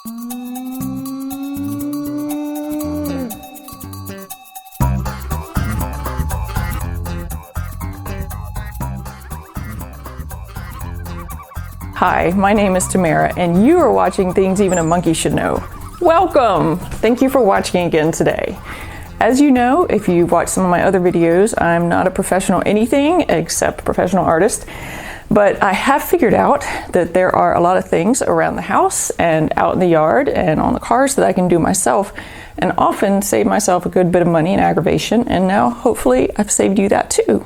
Hi, my name is Tamara, and you are watching Things Even a Monkey Should Know. Welcome! Thank you for watching again today. As you know, if you've watched some of my other videos, I'm not a professional anything except a professional artist, but I have figured out that there are a lot of things around the house and out in the yard and on the cars that I can do myself and often save myself a good bit of money and aggravation, and now hopefully I've saved you that too.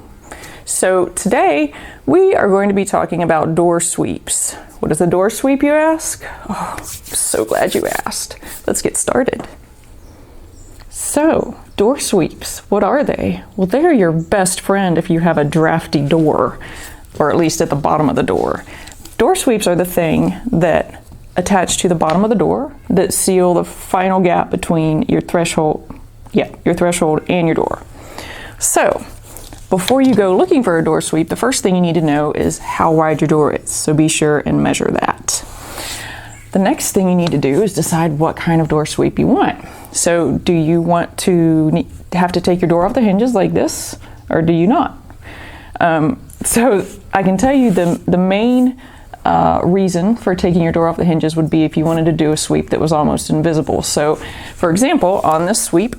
So today we are going to be talking about door sweeps. What is a door sweep, you ask? Oh, I'm so glad you asked. Let's get started. So, door sweeps, what are they? Well, they're your best friend if you have a drafty door, or at least at the bottom of the door. Door sweeps are the thing that attach to the bottom of the door that seal the final gap between your threshold and your door. So, before you go looking for a door sweep, the first thing you need to know is how wide your door is, so be sure and measure that. The next thing you need to do is decide what kind of door sweep you want. So do you want to have to take your door off the hinges like this, or do you not? So I can tell you the main reason for taking your door off the hinges would be if you wanted to do a sweep that was almost invisible. So for example, on this sweep,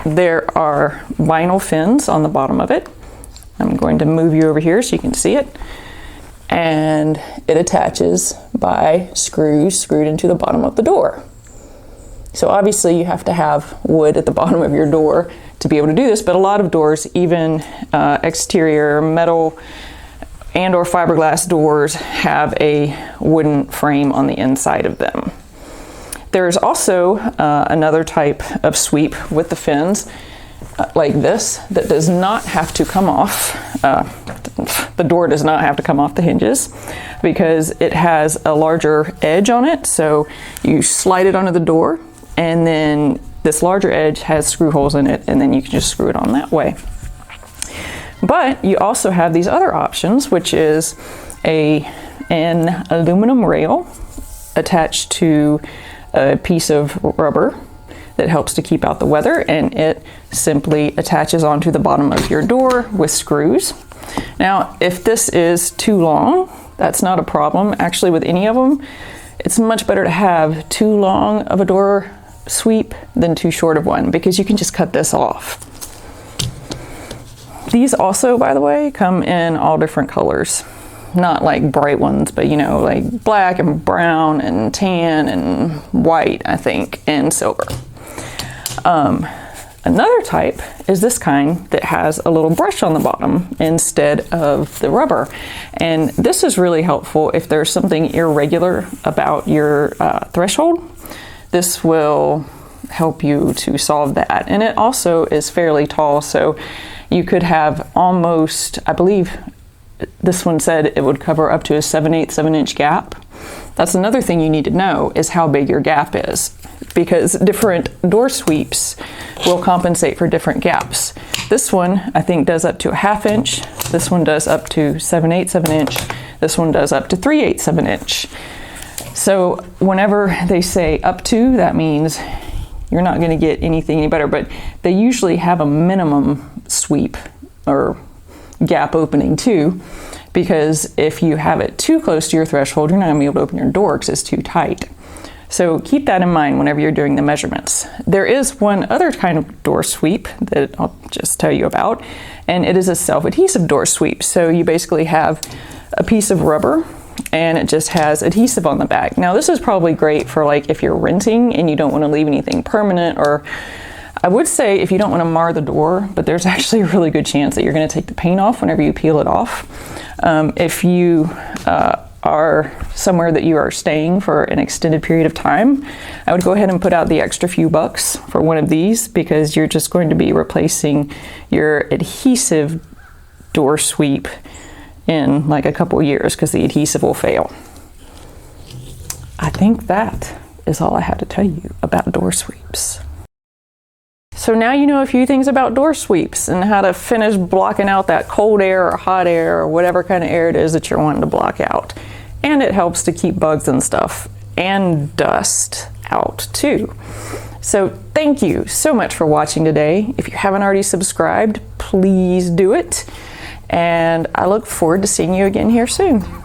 there are vinyl fins on the bottom of it. I'm going to move you over here so you can see it. And it attaches by screws screwed into the bottom of the door. So obviously you have to have wood at the bottom of your door to be able to do this, but a lot of doors, even exterior metal and or fiberglass doors, have a wooden frame on the inside of them. There's also another type of sweep with the fins like this that does not have to come off. The door does not have to come off the hinges because it has a larger edge on it. So you slide it onto the door, and then this larger edge has screw holes in it, and then you can just screw it on that way. But you also have these other options, which is an aluminum rail attached to a piece of rubber that helps to keep out the weather, and it simply attaches onto the bottom of your door with screws. Now, if this is too long, that's not a problem. Actually, with any of them, it's much better to have too long of a door sweep than too short of one, because you can just cut this off. These also, by the way, come in all different colors. Not like bright ones, but you know, like black and brown and tan and white, I think, and silver. Another type is this kind that has a little brush on the bottom instead of the rubber. And this is really helpful if there's something irregular about your threshold. This will help you to solve that. And it also is fairly tall, so you could have almost, I believe this one said it would cover up to a 7/8 inch gap. That's another thing you need to know, is how big your gap is, because different door sweeps will compensate for different gaps. This one I think does up to a 1/2 inch. This one does up to 7/8 inch. This one does up to 3/8 inch. So whenever they say up to, that means you're not going to get anything any better, but they usually have a minimum sweep or gap opening too, because if you have it too close to your threshold, you're not going to be able to open your door because it's too tight. So keep that in mind whenever you're doing the measurements. There is one other kind of door sweep that I'll just tell you about, and it is a self-adhesive door sweep. So you basically have a piece of rubber and it just has adhesive on the back. Now this is probably great for like if you're renting and you don't want to leave anything permanent, or I would say if you don't want to mar the door, but there's actually a really good chance that you're going to take the paint off whenever you peel it off. If you are somewhere that you are staying for an extended period of time, I would go ahead and put out the extra few bucks for one of these, because you're just going to be replacing your adhesive door sweep in like a couple years because the adhesive will fail. I think that is all I have to tell you about door sweeps. So now you know a few things about door sweeps and how to finish blocking out that cold air or hot air or whatever kind of air it is that you're wanting to block out. And it helps to keep bugs and stuff and dust out too. So thank you so much for watching today. If you haven't already subscribed, please do it. And I look forward to seeing you again here soon.